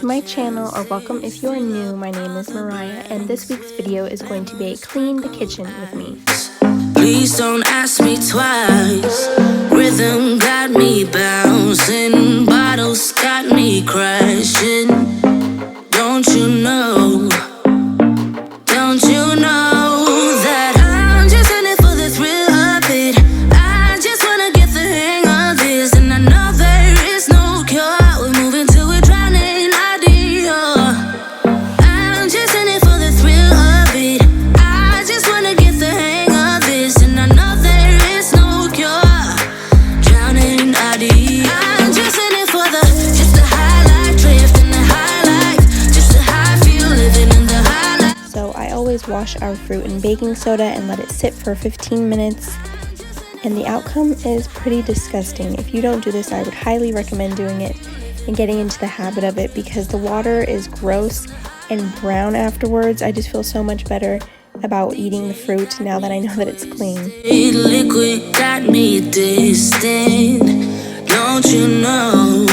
to my channel, or welcome if you're new. My name is Mariah, and this week's video is going to be a clean the kitchen with me. Please don't ask me twice. Rhythm got me bouncing, bottles got me crashing. Don't you know? Don't you know that I'm just in it for the thrill of it? I just wanna get the hang of this, and I know there is no cure. We're moving to a drowning idea. I'm just in it for the thrill of it. I just wanna get the hang of this, and I know there is no cure. Drowning idea. I'm just in it for just the highlight, drift in the highlight, just the high feel living in the highlight. So I always wash our fruit in baking soda and let it sit for 15 minutes. And the outcome is pretty disgusting. If you don't do this, I would highly recommend doing it and getting into the habit of it, because the water is gross and brown afterwards. I just feel so much better about eating the fruit now that I know that it's clean. Liquid got me distant. Don't you know?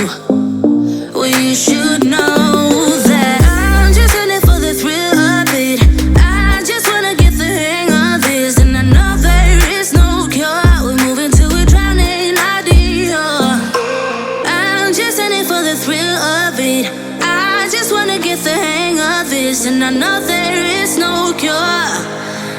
Well, you should know that I'm just in it for the thrill of it. I just wanna get the hang of this, and I know there is no cure. We're moving to a drowning idea. I'm just in it for the thrill of it. I just wanna get the hang of this, and I know there is no cure.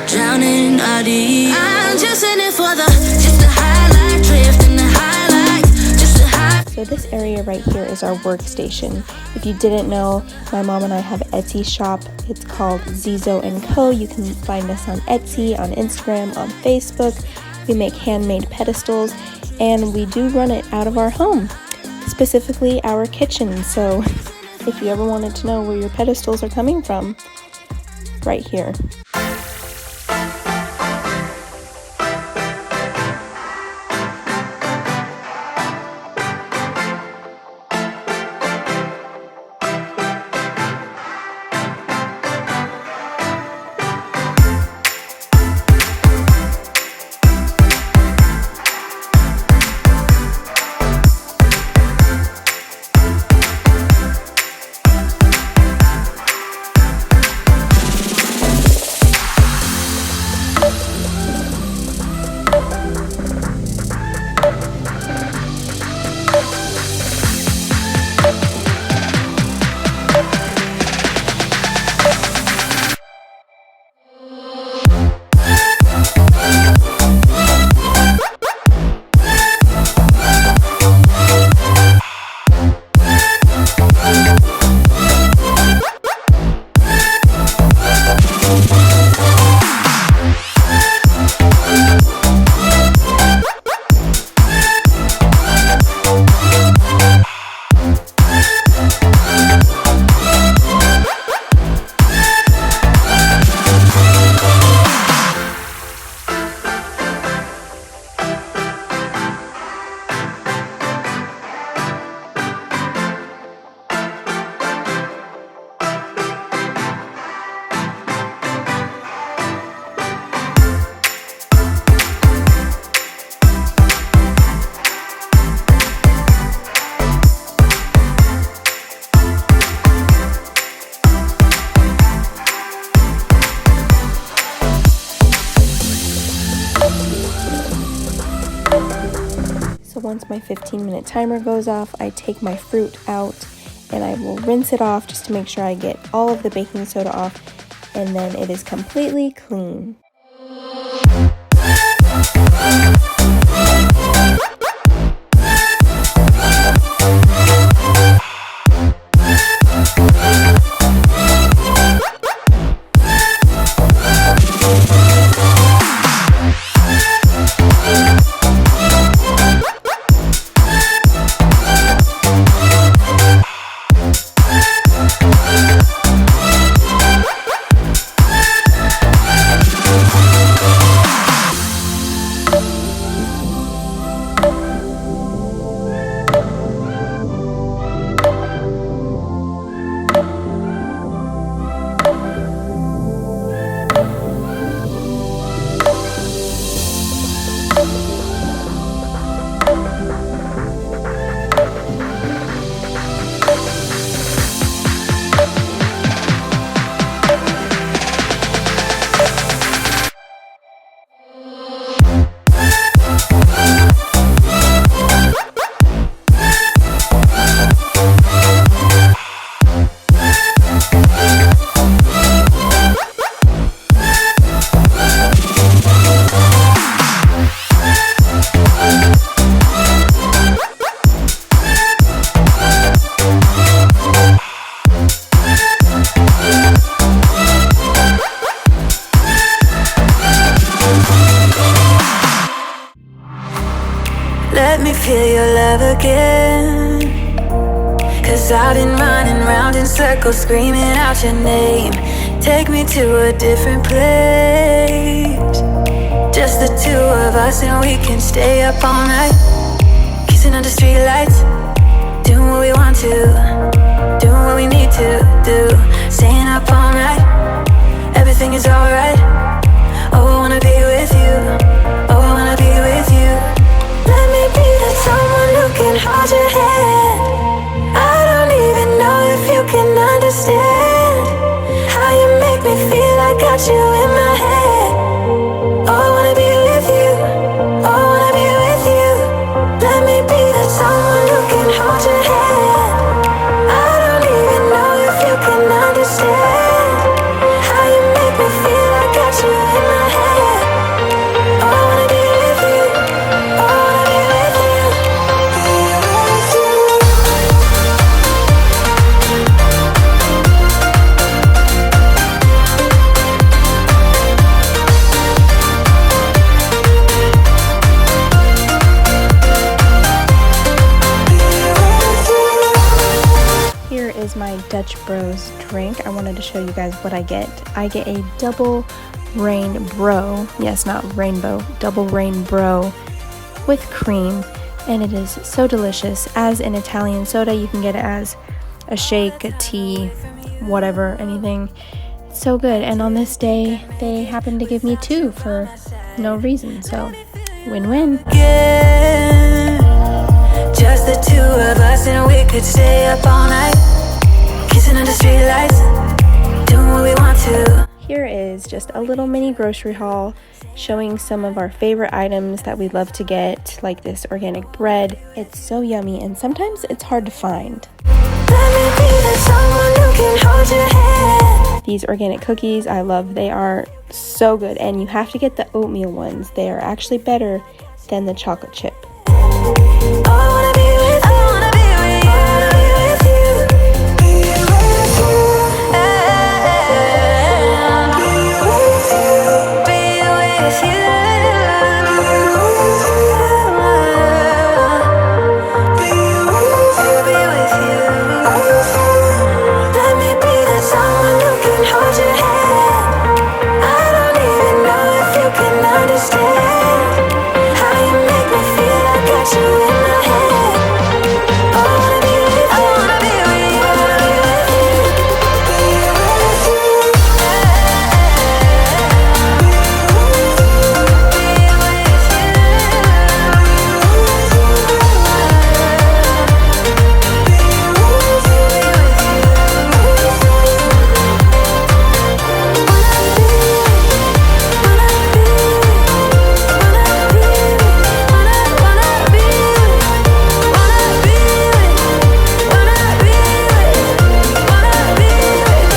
Drowning idea. I'm just in it for just the highlight, drift in the highlights, just the high. So this area right here is our workstation. If you didn't know, my mom and I have an Etsy shop. It's called Zizo & Co. You can find us on Etsy, on Instagram, on Facebook. We make handmade pedestals, and we do run it out of our home, specifically our kitchen. So if you ever wanted to know where your pedestals are coming from, right here. So once my 15-minute timer goes off, I take my fruit out and I will rinse it off just to make sure I get all of the baking soda off, and then it is completely clean. feel your love again. 'Cause I've been running round in circles, screaming out your name. Take me to a different place, just the two of us, and we can stay up all night, kissing under streetlights, doing what we want to, doing what we need to do, staying up all night. Everything is alright. Oh, I wanna be with you. Oh, I wanna be with you. Let me be that someone who can hold your hand. I don't even know if you can understand how you make me feel. I got you in my head. Oh, I wanna be with you. Oh, I wanna be with you. Let me be that someone who can hold your hand. I don't even know if you can understand how you make me feel. I got you in my head. Oh, I wanna be with you. Oh, I wanna be with you. Here is my Dutch Bros drink. I wanted to show you guys what I get. I get a double rain bro. Yes, not rainbow. Double rain bro with cream. And it is so delicious. As an Italian soda, you can get it as a shake, a tea, whatever, anything. It's so good. And on this day, they happened to give me 2 for no reason. So, win-win. Yeah, just the two of us, and we could stay up all night, kissing under streetlights, doing what we want to. Here is just a little mini grocery haul showing some of our favorite items that we love to get, like this organic bread. It's so yummy and sometimes it's hard to find. Let me be the someone who can hold your hand. These organic cookies I love. They are so good, and you have to get the oatmeal ones. They are actually better than the chocolate chip. Oh, I wanna be with you. I wanna be with you. I wanna be with you. Be with you. Be with you. Let me be that someone who can hold your hand. I don't even know if you can understand how you make me feel. I got you in my head. Oh, I wanna be with you. I wanna be with you. I wanna be with you. Be with you.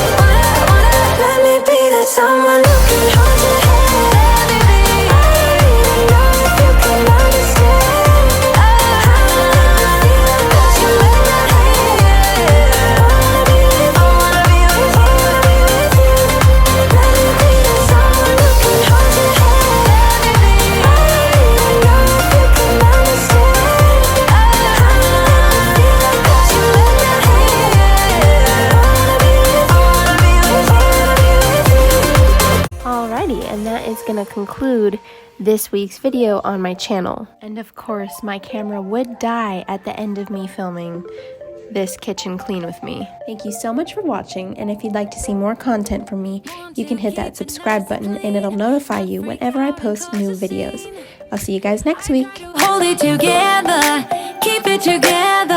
Let me be that someone who can hold your hand. I don't even know if you can understand how you make me feel. I got you in my head. I wanna be with you. I wanna be with you. Let me be that someone who can hold your hand. I don't even know if you can understand how you make me feel. I got you in my head. I wanna be with you. I wanna be with you. Alrighty, and that is going to conclude this week's video on my channel. And of course, my camera would die at the end of me filming this kitchen clean with me. Thank you so much for watching, and if you'd like to see more content from me, you can hit that subscribe button and it'll notify you whenever I post new videos. I'll see you guys next week. Hold it together, keep it together.